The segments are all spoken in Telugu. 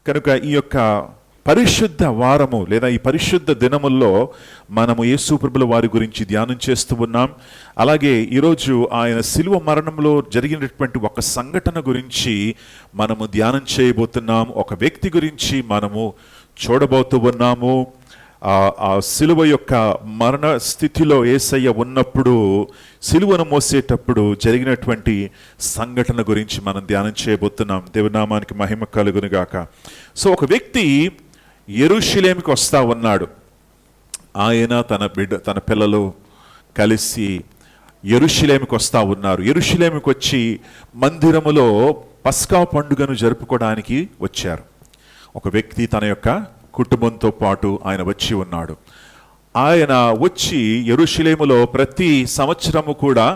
కనుక ఈ యొక్క పరిశుద్ధ వారము లేదా ఈ పరిశుద్ధ దినముల్లో మనము యేసు ప్రభుల వారి గురించి ధ్యానం చేస్తూ ఉన్నాం. అలాగే ఈరోజు ఆయన శిలువ మరణంలో జరిగినటువంటి ఒక సంఘటన గురించి మనము ధ్యానం చేయబోతున్నాం. ఒక వ్యక్తి గురించి మనము చూడబోతూ ఉన్నాము. ఆ శిలువ యొక్క మరణ స్థితిలో యేసయ్య ఉన్నప్పుడు, శిలువను మోసేటప్పుడు జరిగినటువంటి సంఘటన గురించి మనం ధ్యానం చేయబోతున్నాం. దేవునామానికి మహిమ కలుగును గాక. సో ఒక వ్యక్తి యెరూషలేముకి వస్తా ఉన్నాడు. ఆయన తన పిల్లలు కలిసి యెరూషలేముకి వస్తా ఉన్నారు. యెరూషలేముకి వచ్చి మందిరములో పస్కా పండుగను జరుపుకోవడానికి వచ్చారు. ఒక వ్యక్తి తన యొక్క కుటుంబంతో పాటు ఆయన వచ్చి ఉన్నాడు. ఆయన వచ్చి యెరూషలేములో ప్రతి సంవత్సరము కూడా,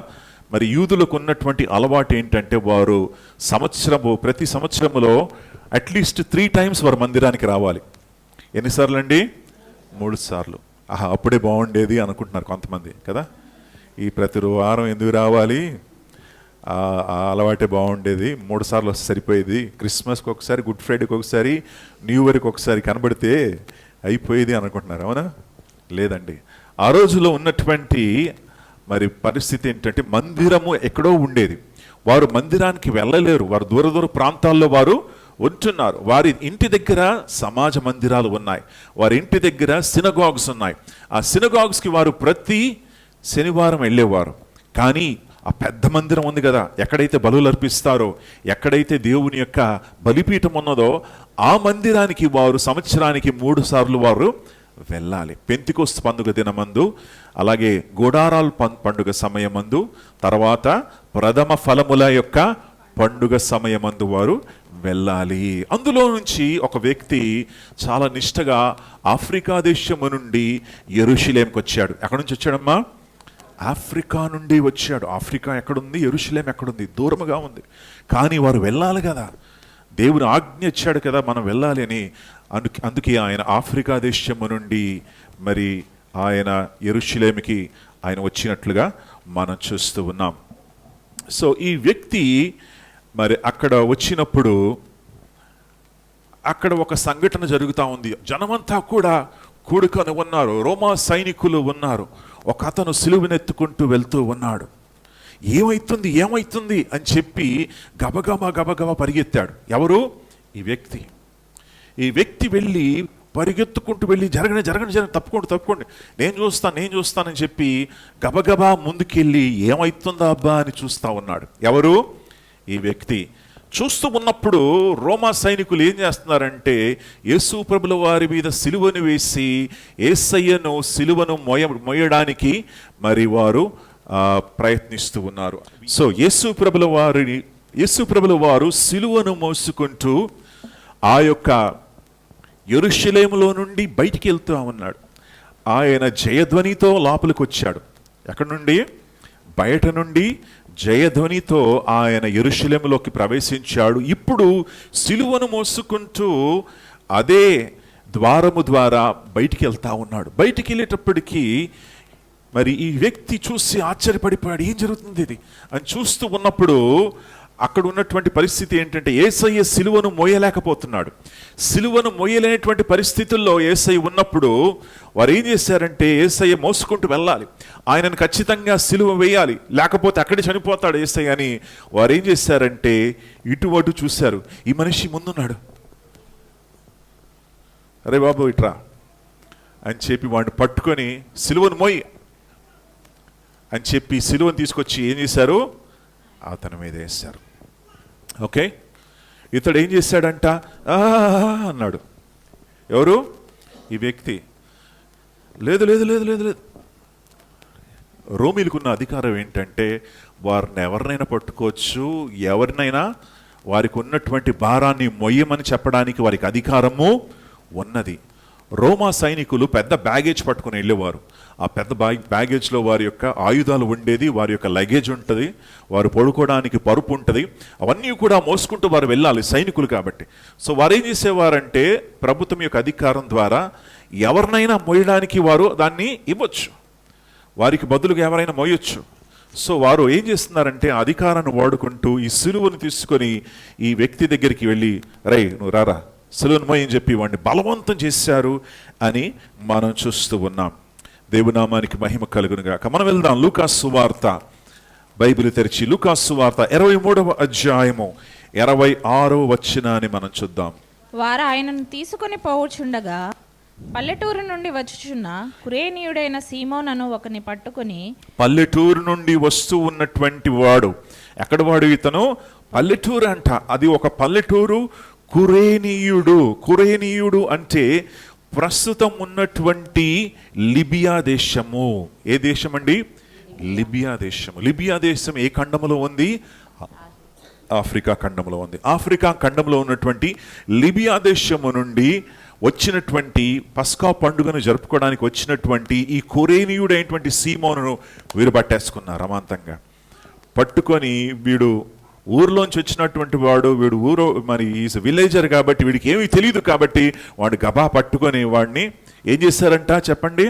మరి యూదులకు ఉన్నటువంటి అలవాటు ఏంటంటే వారు ప్రతి సంవత్సరములో అట్లీస్ట్ 3 times వారు మందిరానికి రావాలి. ఎన్నిసార్లు అండి? 3 సార్లు. అప్పుడే బాగుండేది అనుకుంటున్నారు కొంతమంది కదా. ఈ ప్రతి వారం ఎందుకు రావాలి, అలవాటే బాగుండేది, 3 సార్లు వస్తే సరిపోయేది, క్రిస్మస్కి ఒకసారి, గుడ్ ఫ్రైడేకి ఒకసారి, న్యూ ఇయర్కి ఒకసారి కనబడితే అయిపోయేది అనుకుంటున్నారు. అవునా? లేదండి. ఆ రోజులో ఉన్నటువంటి మరి పరిస్థితి ఏంటంటే మందిరము ఎక్కడో ఉండేది. వారు మందిరానికి వెళ్ళలేరు. వారు దూర దూర ప్రాంతాల్లో వారు ఉంటున్నారు. వారి ఇంటి దగ్గర సమాజ మందిరాలు ఉన్నాయి. వారి ఇంటి దగ్గర సినగాగ్స్ ఉన్నాయి. ఆ సినగాగ్స్కి వారు ప్రతి శనివారం వెళ్ళేవారు. కానీ ఆ పెద్ద మందిరం ఉంది కదా, ఎక్కడైతే బలులు అర్పిస్తారో, ఎక్కడైతే దేవుని యొక్క బలిపీఠం ఉన్నదో ఆ మందిరానికి వారు సంవత్సరానికి 3 సార్లు వారు వెళ్ళాలి. పెంతికొస్తు పండుగ దినమందు, అలాగే గోడారాల పండుగ సమయమందు, తర్వాత ప్రథమ ఫలముల యొక్క పండుగ సమయమందు వారు వెళ్ళాలి. అందులో నుంచి ఒక వ్యక్తి చాలా నిష్టగా ఆఫ్రికా దేశము నుండి యెరూషలేముకి వచ్చాడు. ఎక్కడి నుంచి వచ్చాడమ్మా? ఆఫ్రికా నుండి వచ్చాడు. ఆఫ్రికా ఎక్కడుంది? యెరూషలేం ఎక్కడుంది? దూరముగా ఉంది. కానీ వారు వెళ్ళాలి కదా, దేవుని ఆజ్ఞ ఇచ్చాడు కదా మనం వెళ్ళాలి అని. అందుకే ఆయన ఆఫ్రికా దేశము నుండి మరి ఆయన యెరూషలేముకి ఆయన వచ్చినట్లుగా మనం చూస్తూ ఉన్నాం. సో ఈ వ్యక్తి మరి అక్కడ వచ్చినప్పుడు అక్కడ ఒక సంఘటన జరుగుతూ ఉంది. జనమంతా కూడా కూడుకొని ఉన్నారు. రోమా సైనికులు ఉన్నారు. ఒక అతను సిలువనెత్తుకుంటూ వెళ్తూ ఉన్నాడు. ఏమైతుంది అని చెప్పి గబగబా పరిగెత్తాడు. ఎవరు? ఈ వ్యక్తి వెళ్ళి పరిగెత్తుకుంటూ వెళ్ళి జరగని తప్పుకోండి, నేను చూస్తానని చెప్పి గబగబా ముందుకెళ్ళి ఏమైతుందా అబ్బా అని చూస్తూ ఉన్నాడు. ఎవరు? ఈ వ్యక్తి. చూస్తూ ఉన్నప్పుడు రోమా సైనికులు ఏం చేస్తున్నారంటే యేసు ప్రభుల వారి మీద సిలువను వేసి యేసయ్యను సిలువను మోయడానికి మరి వారు ప్రయత్నిస్తూ ఉన్నారు. సో యేసు ప్రభుల వారు సిలువను మోసుకుంటూ ఆ యొక్క యెరూషలేములో నుండి బయటికి వెళ్తూ ఉన్నాడు. ఆయన జయధ్వనితో లోపలికి వచ్చాడు. ఎక్కడి నుండి? బయట నుండి జయధ్వనితో ఆయన యెరూషలేములోకి ప్రవేశించాడు. ఇప్పుడు సిలువను మోసుకుంటూ అదే ద్వారము ద్వారా బయటికి వెళ్తా ఉన్నాడు. బయటికి వెళ్ళేటప్పటికీ మరి ఈ వ్యక్తి చూసి ఆశ్చర్యపడిపోయాడు. ఏం జరుగుతుంది ఇది అని చూస్తూ ఉన్నప్పుడు అక్కడ ఉన్నటువంటి పరిస్థితి ఏంటంటే యేసయ్య సిలువను మోయలేకపోతున్నాడు. సిలువను మోయలేనటువంటి పరిస్థితుల్లో యేసయ్య ఉన్నప్పుడు వారు ఏం చేశారంటే యేసయ్య మోసుకుంటూ వెళ్ళాలి, ఆయనను ఖచ్చితంగా సిలువ వేయాలి, లేకపోతే అక్కడే చనిపోతాడు యేసయ్య అని వారు ఏం చేశారంటే ఇటు చూశారు. ఈ మనిషి ముందున్నాడు, అరే బాబు ఇట్రా అని చెప్పి వాడిని పట్టుకొని సిలువను మోయి అని చెప్పి సిలువను తీసుకొచ్చి ఏం చేశారు? అతని మీద వేశారు. ఓకే, ఇతడు ఏం చేశాడంట? అన్నాడు. ఎవరు? ఈ వ్యక్తి. లేదు. రోమీలకున్న అధికారం ఏంటంటే వారిని ఎవరినైనా పట్టుకోవచ్చు, ఎవరినైనా వారికి ఉన్నటువంటి భారాన్ని మొయ్యమని చెప్పడానికి వారికి అధికారము ఉన్నది. రోమా సైనికులు పెద్ద బ్యాగేజ్ పట్టుకుని వెళ్ళేవారు. ఆ పెద్ద బ్యాగేజ్లో వారి యొక్క ఆయుధాలు ఉండేది, వారి యొక్క లగేజ్ ఉంటుంది, వారు పడుకోవడానికి పరుపు ఉంటుంది. అవన్నీ కూడా మోసుకుంటూ వారు వెళ్ళాలి, సైనికులు కాబట్టి. సో వారు ఏం చేసేవారంటే ప్రభుత్వం యొక్క అధికారం ద్వారా ఎవరినైనా మోయడానికి వారు దాన్ని ఇవ్వచ్చు, వారికి బదులుగా ఎవరైనా మోయొచ్చు. సో వారు ఏం చేస్తున్నారంటే అధికారాన్ని వాడుకుంటూ ఈ సిలువను తీసుకొని ఈ వ్యక్తి దగ్గరికి వెళ్ళి, రై నువ్వు రారా సిలువను మోయని చెప్పి వాడిని బలవంతం చేశారు అని మనం చూస్తూ ఉన్నాం. దేవునామానికి మహిమ కలుగును గాక. మనం వెళ్దాం లూకాసు సువార్త, బైబిల్ తెరిచి లూకాసు సువార్త 23వ అధ్యాయము 26వ వచనాన్ని మనం చూద్దాం. వారు ఆయనను తీసుకొని పోవచుండగా పల్లెటూరు నుండి వచ్చుచున్న కురేనీయుడైన సీమోనను ఒకని పట్టుకుని, పల్లెటూరు నుండి వస్తూ ఉన్నటువంటి వాడు, ఎక్కడ వాడు ఇతను? పల్లెటూరు అంట. అది ఒక పల్లెటూరు. కురేనీయుడు అంటే ప్రస్తుతం ఉన్నటువంటి లిబియా దేశము. ఏ దేశం అండి? లిబియా దేశము. లిబియా దేశం ఏ ఖండంలో ఉంది? ఆఫ్రికా ఖండంలో ఉంది. ఆఫ్రికా ఖండంలో ఉన్నటువంటి లిబియా దేశము నుండి వచ్చినటువంటి పస్కా పండుగను జరుపుకోవడానికి వచ్చినటువంటి ఈ కురేనీయుడైనటువంటి సీమోనును వీరు పట్టేసుకున్నారు అమాంతంగా. పట్టుకొని వీడు ఊర్లోంచి వచ్చినటువంటి వాడు, వీడు ఊరు మరి ఈజ్ విలేజర్ కాబట్టి వీడికి ఏమీ తెలియదు కాబట్టి వాడు గబా పట్టుకొని వాడిని ఏం చేశారంట చెప్పండి?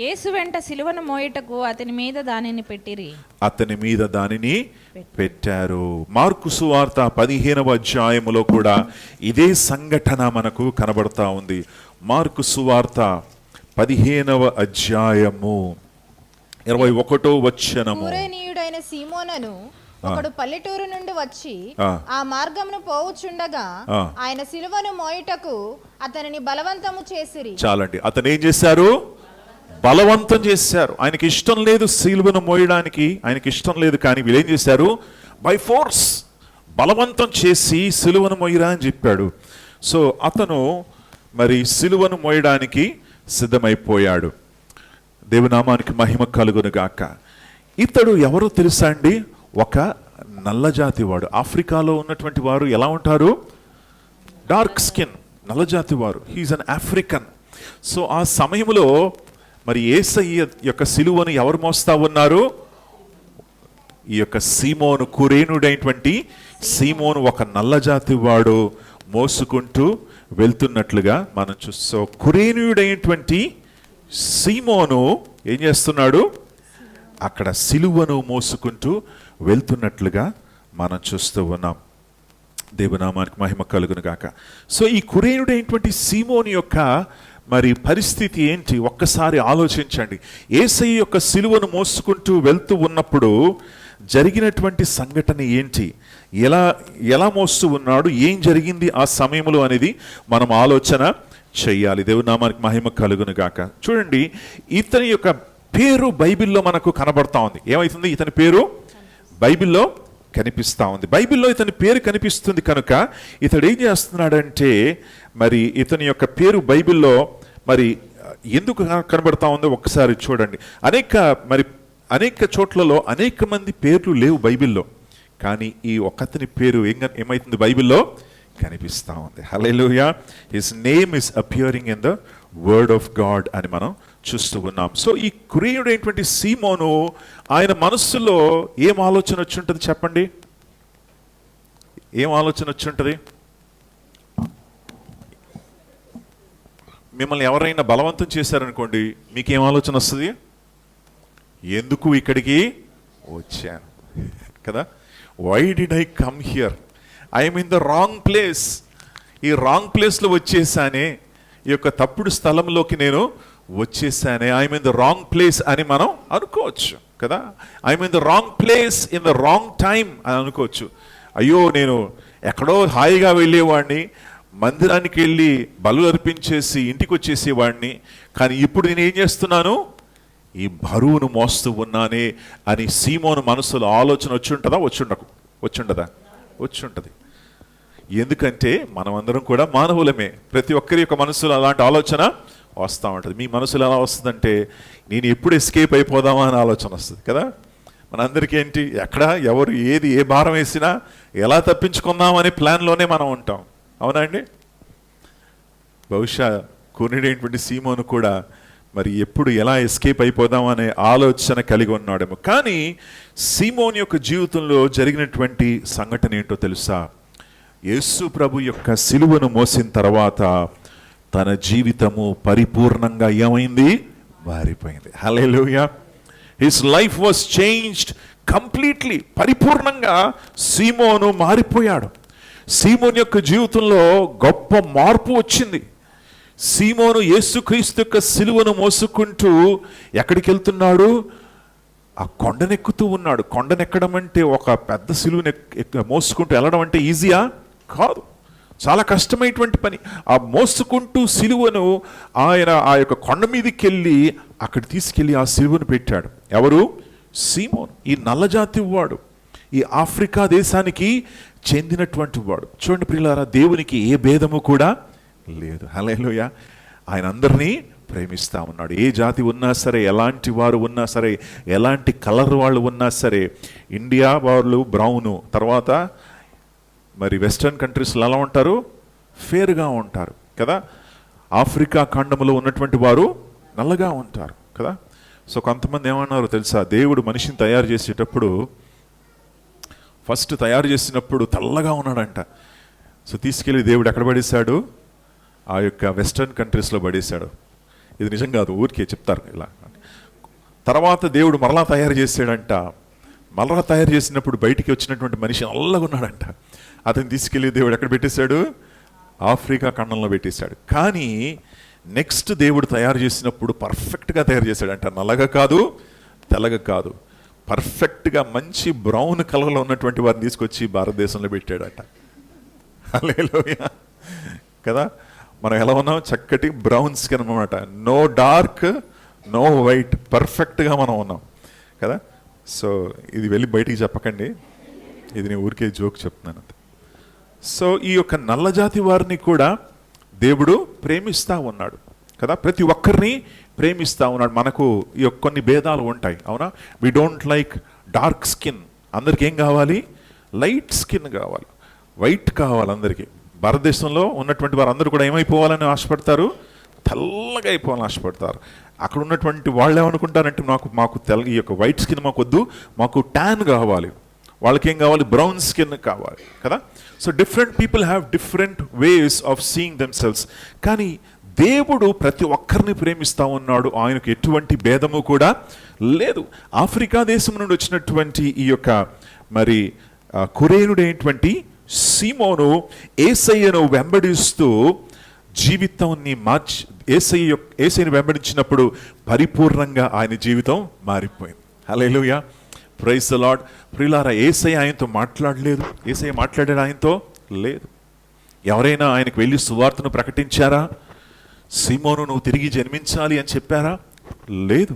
యేసు వెంట సిలువను మోయుటకు అతని మీద దానిని పెట్టిరి. అతని మీద దానిని పెట్టారు. మార్కు సువార్త 15వ అధ్యాయములో కూడా ఇదే సంఘటన మనకు కనబడతా ఉంది. మార్కు సువార్త 15వ అధ్యాయము 21వ వచనము. కురేనీయుడైన సీమోనను ఒకడు పల్లెటూరు నుండి వచ్చి ఆ మార్గమును పోవుచుండగా ఆయన సిలువను మోయుటకు అతనిని బలవంతము చేసిరి. చాలండి. అతను ఏం చేశారు? బలవంతం చేశారు. ఆయనకి ఇష్టం లేదు సిలువను మోయడానికి, ఆయనకి ఇష్టం లేదు. కానీ వీళ్ళు ఏం చేశారు? బై ఫోర్స్ బలవంతం చేసి సిలువను మోయరా అని చెప్పాడు. సో అతను మరి సిలువను మోయడానికి సిద్ధమైపోయాడు. దేవునామానికి మహిమ కలుగును గాక. ఇతడు ఎవరో తెలుసా అండి? ఒక నల్లజాతి వాడు. ఆఫ్రికాలో ఉన్నటువంటి వారు ఎలా ఉంటారు? డార్క్ స్కిన్, నల్లజాతి వారు. హీఈస్ అన్ ఆఫ్రికన్. సో ఆ సమయంలో మరి యేసయ్య యొక్క సిలువను ఎవరు మోస్తా ఉన్నారు? ఈ యొక్క సీమోను, కురేనుడైనటువంటి సీమోను ఒక నల్లజాతి వాడు మోసుకుంటూ వెళ్తున్నట్లుగా మనం చూస్తాం. కురేనుడైనటువంటి సీమోను ఏం చేస్తున్నాడు? అక్కడ సిలువను మోసుకుంటూ వెళ్తున్నట్లుగా మనం చూస్తూ ఉన్నాం. దేవునామానికి మహిమ కలుగును గాక. సో ఈ కురేనుడైనటువంటి సీమోను యొక్క మరి పరిస్థితి ఏంటి ఒక్కసారి ఆలోచించండి. యేసయ్య యొక్క సిలువను మోసుకుంటూ వెళ్తూ ఉన్నప్పుడు జరిగినటువంటి సంఘటన ఏంటి, ఎలా మోస్తూ ఉన్నాడు, ఏం జరిగింది ఆ సమయంలో అనేది మనం ఆలోచన చెయ్యాలి. దేవునామానికి మహిమ కలుగును గాక. చూడండి, ఇతని యొక్క పేరు బైబిల్లో మనకు కనబడతా ఉంది. ఏమవుతుంది? ఇతని పేరు బైబిల్లో కనిపిస్తూ ఉంది. బైబిల్లో ఇతని పేరు కనిపిస్తుంది కనుక ఇతడు ఏం చేస్తున్నాడంటే, మరి ఇతని యొక్క పేరు బైబిల్లో మరి ఎందుకు కనబడతా ఉందో ఒక్కసారి చూడండి. అనేక చోట్లలో అనేక మంది పేర్లు లేవు బైబిల్లో, కానీ ఈ ఒక్కతని పేరు ఏమైతుంది? బైబిల్లో కనిపిస్తూ ఉంది. Hallelujah. His name is appearing in the word of God అని మనం చూస్తూ ఉన్నాం. సో ఈ కురేనుడైనటువంటి సీమోను, ఆయన మనస్సులో ఏం ఆలోచన వచ్చి ఉంటుంది చెప్పండి? ఏం ఆలోచన వచ్చి ఉంటుంది? మిమ్మల్ని ఎవరైనా బలవంతం చేశారనుకోండి, మీకేం ఆలోచన వస్తుంది? ఎందుకు ఇక్కడికి వచ్చాను కదా? Why did I come here? I'm in the wrong place. ఈ రాంగ్ ప్లేస్లో వచ్చేసానే, ఈ యొక్క తప్పుడు స్థలంలోకి నేను వచ్చేసానే. I'm in the wrong place అని మనం అనుకోవచ్చు కదా. I'm in the wrong place in the wrong time అని అనుకోవచ్చు. అయ్యో, నేను ఎక్కడో హాయిగా వెళ్ళేవాడిని, మందిరానికి వెళ్ళి బలు అర్పించేసి ఇంటికి వచ్చేసేవాడిని, కానీ ఇప్పుడు నేను ఏం చేస్తున్నాను? ఈ బరువును మోస్తూ ఉన్నానే అని సీమోను మనసులో ఆలోచన వచ్చుంటుందా? వచ్చుండదా? వచ్చుంటది. ఎందుకంటే మనమందరం కూడా మానవులమే. ప్రతి ఒక్కరి యొక్క మనసులో అలాంటి ఆలోచన వస్తూ ఉంటుంది. మీ మనసులో ఎలా వస్తుందంటే, నేను ఎప్పుడు ఎస్కేప్ అయిపోదామా అని ఆలోచన వస్తుంది కదా. మనందరికీ ఏంటి, ఎక్కడ ఎవరు ఏ భారం వేసినా ఎలా తప్పించుకుందామనే ప్లాన్లోనే మనం ఉంటాం. అవునా అండి? బహుశా కురేనుడైనటువంటి సీమోను కూడా మరి ఎప్పుడు ఎలా ఎస్కేప్ అయిపోదామనే ఆలోచన కలిగి ఉన్నాడేమో. కానీ సీమోను యొక్క జీవితంలో జరిగినటువంటి సంఘటన ఏంటో తెలుసా? యేసు ప్రభు యొక్క సిలువను మోసిన తర్వాత తన జీవితము పరిపూర్ణంగా ఏమైంది? మారిపోయింది. Hallelujah. His life was changed completely. పరిపూర్ణంగా సీమోను మారిపోయాడు. సీమోను యొక్క జీవితంలో గొప్ప మార్పు వచ్చింది. సీమోను యేసుక్రీస్తు యొక్క సిలువను మోసుకుంటూ ఎక్కడికి వెళ్తున్నాడు? ఆ కొండనెక్కుతూ ఉన్నాడు. కొండనెక్కడం అంటే ఒక పెద్ద సిలువను మోసుకుంటూ వెళ్ళడం అంటే ఈజీయా? కాదు, చాలా కష్టమైనటువంటి పని. ఆ మోసుకుంటూ సిలువను ఆయన ఆ యొక్క కొండ మీదకి వెళ్ళి అక్కడ తీసుకెళ్ళి ఆ సిలువను పెట్టాడు. ఎవరు? సీమోను. ఈ నల్లజాతి వాడు, ఈ ఆఫ్రికా దేశానికి చెందినటువంటి వాడు. చూడండి ప్రియులారా, దేవునికి ఏ భేదము కూడా లేదు. హల్లెలూయా. ఆయన అందరినీ ప్రేమిస్తూ ఉన్నాడు. ఏ జాతి ఉన్నా సరే, ఎలాంటి వారు ఉన్నా సరే, ఎలాంటి కలర్ వాళ్ళు ఉన్నా సరే. ఇండియా వాళ్ళు బ్రౌను, తర్వాత మరి వెస్టర్న్ కంట్రీస్లో ఎలా ఉంటారు? ఫేర్గా ఉంటారు కదా. ఆఫ్రికా ఖండంలో ఉన్నటువంటి వారు నల్లగా ఉంటారు కదా. సో కొంతమంది ఏమన్నారు తెలుసా? దేవుడు మనిషిని తయారు చేసేటప్పుడు ఫస్ట్ తయారు చేసినప్పుడు తెల్లగా ఉన్నాడంట. సో తీసుకెళ్ళి దేవుడు ఎక్కడ పడేశాడు? ఆ యొక్క వెస్టర్న్ కంట్రీస్లో పడేశాడు. ఇది నిజం కాదు, ఊరికే చెప్తారు ఇలా. తర్వాత దేవుడు మరలా తయారు చేశాడంట. మరలా తయారు చేసినప్పుడు బయటికి వచ్చినటువంటి మనిషి నల్లగా ఉన్నాడంట. అతను తీసుకెళ్ళి దేవుడు ఎక్కడ పెట్టేశాడు? ఆఫ్రికా ఖండంలో పెట్టేశాడు. కానీ నెక్స్ట్ దేవుడు తయారు చేసినప్పుడు పర్ఫెక్ట్గా తయారు చేశాడంట. నల్లగా కాదు, తెల్లగా కాదు, పర్ఫెక్ట్గా మంచి బ్రౌన్ కలర్లో ఉన్నటువంటి వారిని తీసుకొచ్చి భారతదేశంలో పెట్టాడట. హల్లెలూయా కదా. మనం ఎలా ఉన్నాం? చక్కటి బ్రౌన్ స్కిన్ అన్నమాట. నో డార్క్, నో వైట్, పర్ఫెక్ట్గా మనం ఉన్నాం కదా. సో ఇది వెళ్ళి బయటికి చెప్పకండి, ఇది నేను ఊరికే జోక్ చెప్తున్నాను అంతే. సో ఈ యొక్క నల్లజాతి వారిని కూడా దేవుడు ప్రేమిస్తూ ఉన్నాడు కదా. ప్రతి ఒక్కరిని ప్రేమిస్తూ ఉన్నాడు. మనకు ఈ యొక్క కొన్ని భేదాలు ఉంటాయి, అవునా? We don't like dark skin. అందరికి ఏం కావాలి? లైట్ స్కిన్ కావాలి, వైట్ కావాలి అందరికీ. భారతదేశంలో ఉన్నటువంటి వారు అందరూ కూడా ఏమైపోవాలని ఆశపడతారు? తెల్లగా అయిపోవాలని ఆశపడతారు. అక్కడ ఉన్నటువంటి వాళ్ళు ఏమనుకుంటారంటే మాకు తెల్ల, ఈ యొక్క వైట్ స్కిన్ మాకు వద్దు, మాకు ట్యాన్ కావాలి. వాళ్ళకి ఏం కావాలి? బ్రౌన్ స్కిన్ కావాలి కదా. So different people have different ways of seeing themselves. కానీ దేవుడు ప్రతి ఒక్కరిని ప్రేమిస్తూ ఉన్నాడు. ఆయనకు ఎటువంటి భేదము కూడా లేదు. ఆఫ్రికా దేశం నుండి వచ్చినటువంటి ఈ యొక్క మరి కురేనుడైనటువంటి సీమోను యేసయ్యను వెంబడిస్తూ జీవితాన్ని మార్చి యేసయ్యను వెంబడించినప్పుడు పరిపూర్ణంగా ఆయన జీవితం మారిపోయింది. హల్లెలూయా, ప్రైజ్ ద లార్డ్. ప్రియులారా, యేసయ్య ఆయనతో మాట్లాడలేదు. యేసయ్య మాట్లాడాడు ఆయనతో? లేదు. ఎవరైనా ఆయనకు వెళ్ళి సువార్తను ప్రకటించారా? సీమోను నువ్వు తిరిగి జన్మించాలి అని చెప్పారా? లేదు.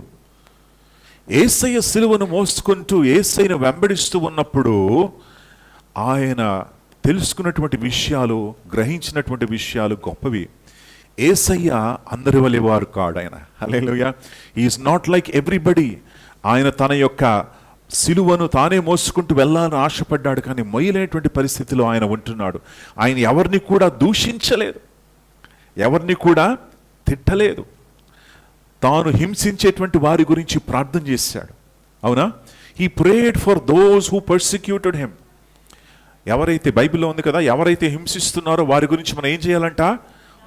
యేసయ్య సిలువను మోసుకుంటూ యేసయ్యను వెంబడిస్తూ ఉన్నప్పుడు ఆయన తెలుసుకున్నటువంటి విషయాలు, గ్రహించినటువంటి విషయాలు గొప్పవి. యేసయ్య అందరి వలె వారు కాడు ఆయన. Hallelujah. He is not like everybody. ఆయన తన యొక్క సిలువను తానే మోసుకుంటూ వెళ్ళాలని ఆశపడ్డాడు, కానీ మొయ్యలేనటువంటి పరిస్థితిలో ఆయన ఉంటున్నాడు. ఆయన ఎవరిని కూడా దూషించలేదు, ఎవరిని కూడా తిట్టలేదు. తాను హింసించేటువంటి వారి గురించి ప్రార్థన చేశాడు, అవునా? He prayed for those who persecuted him. ఎవరైతే, బైబిల్లో ఉంది కదా, ఎవరైతే హింసిస్తున్నారో వారి గురించి మనం ఏం చేయాలంట?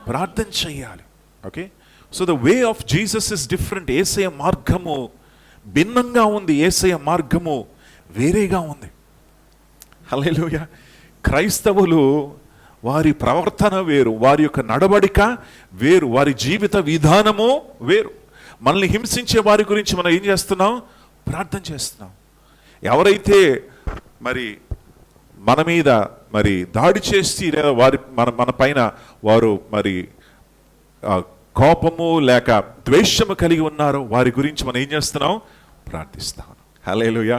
ప్రార్థన చేయాలి. Okay, so the way of Jesus is different. యేసయ్య మార్గము భిన్నంగా ఉంది, యేసయ్య మార్గము వేరేగా ఉంది. హల్లెలూయా. క్రైస్తవులు వారి ప్రవర్తన వేరు, వారి యొక్క నడవడిక వేరు, వారి జీవిత విధానము వేరు. మనల్ని హింసించే వారి గురించి మనం ఏం చేస్తున్నాం? ప్రార్థన చేస్తున్నాం. ఎవరైతే మరి మన మీద మరి దాడి చేసి లేదా వారి మన పైన వారు మరి కోపము లేక ద్వేషము కలిగి ఉన్నారో వారి గురించి మనం ఏం చేస్తున్నాం? ప్రార్థిస్తాం. Hallelujah.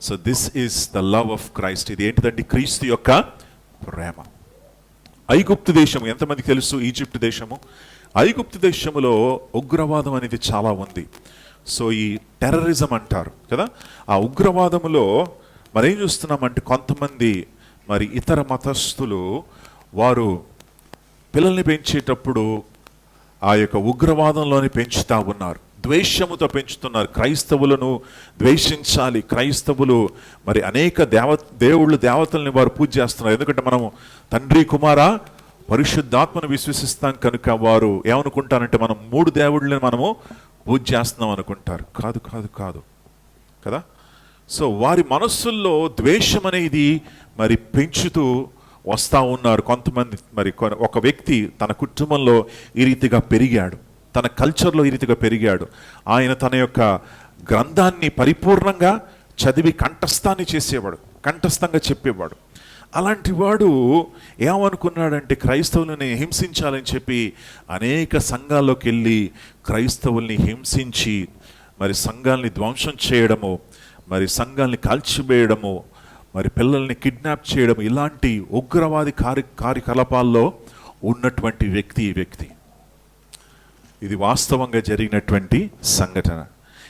So this is the love of Christ. ఇది ఏంటిదండి? క్రీస్తు యొక్క ప్రేమ. ఐగుప్తు దేశము ఎంతమందికి తెలుసు? ఈజిప్ట్ దేశము. ఐగుప్తు దేశములో ఉగ్రవాదం అనేది చాలా ఉంది. సో ఈ టెర్రరిజం అంటారు కదా. ఆ ఉగ్రవాదములో మరి ఏం చూస్తున్నామంటే కొంతమంది మరి ఇతర మతస్థులు వారు పిల్లల్ని పెంచేటప్పుడు ఆ యొక్క ఉగ్రవాదంలోని పెంచుతూ ఉన్నారు, ద్వేషముతో పెంచుతున్నారు. క్రైస్తవులను ద్వేషించాలి, క్రైస్తవులు మరి అనేక దేవుళ్ళు దేవతల్ని వారు పూజ చేస్తున్నారు. ఎందుకంటే మనము తండ్రి కుమార పరిశుద్ధాత్మను విశ్వసిస్తాం కనుక వారు ఏమనుకుంటారంటే మనం 3 దేవుళ్ళని మనము పూజ చేస్తున్నాం అనుకుంటారు. కాదు కాదు కాదు. కదా. సో వారి మనస్సుల్లో ద్వేషం అనేది మరి పెంచుతూ వస్తూ ఉన్నారు కొంతమంది. మరి ఒక వ్యక్తి తన కుటుంబంలో ఈ రీతిగా పెరిగాడు, తన కల్చర్లో ఈ రీతిగా పెరిగాడు. ఆయన తన యొక్క గ్రంథాన్ని పరిపూర్ణంగా చదివి కంఠస్థాన్ని చేసేవాడు, కంఠస్థంగా చెప్పేవాడు. అలాంటి వాడు ఏమనుకున్నాడంటే క్రైస్తవులని హింసించాలని చెప్పి అనేక సంఘాల్లోకి వెళ్ళి క్రైస్తవుల్ని హింసించి మరి సంఘాలని ధ్వంసం చేయడము, మరి సంఘాలని కాల్చివేయడము, మరి పిల్లల్ని కిడ్నాప్ చేయడం, ఇలాంటి ఉగ్రవాది కార్యకలాపాల్లో ఉన్నటువంటి వ్యక్తి. ఇది వాస్తవంగా జరిగినటువంటి సంఘటన.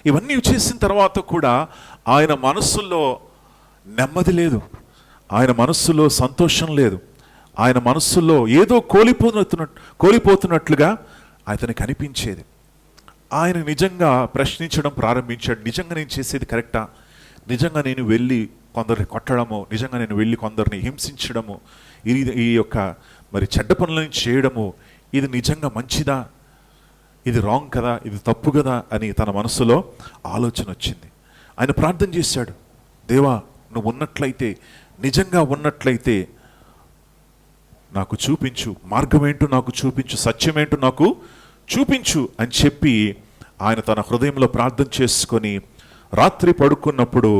ఇవన్నీ చేసిన తర్వాత కూడా ఆయన మనస్సులో నెమ్మది లేదు, ఆయన మనస్సులో సంతోషం లేదు, ఆయన మనస్సులో ఏదో కోల్పోతున్నట్లుగా అతనికి అనిపించేది. ఆయన నిజంగా ప్రశ్నించడం ప్రారంభించాడు. నిజంగా నేను చేసేది కరెక్టా? నిజంగా నేను వెళ్ళి కొందరిని కొట్టడము, నిజంగా నేను వెళ్ళి కొందరిని హింసించడము, ఈ యొక్క మరి చెడ్డ పనులను చేయడము, ఇది నిజంగా మంచిదా? ఇది రాంగ్ కదా, ఇది తప్పు కదా అని తన మనసులో ఆలోచన వచ్చింది. ఆయన ప్రార్థన చేశాడు, దేవా నువ్వు ఉన్నట్లయితే, నిజంగా ఉన్నట్లయితే నాకు చూపించు, మార్గం ఏంటో నాకు చూపించు, సత్యం ఏంటో నాకు చూపించు అని చెప్పి ఆయన తన హృదయంలో ప్రార్థన చేసుకొని రాత్రి పడుకున్నప్పుడు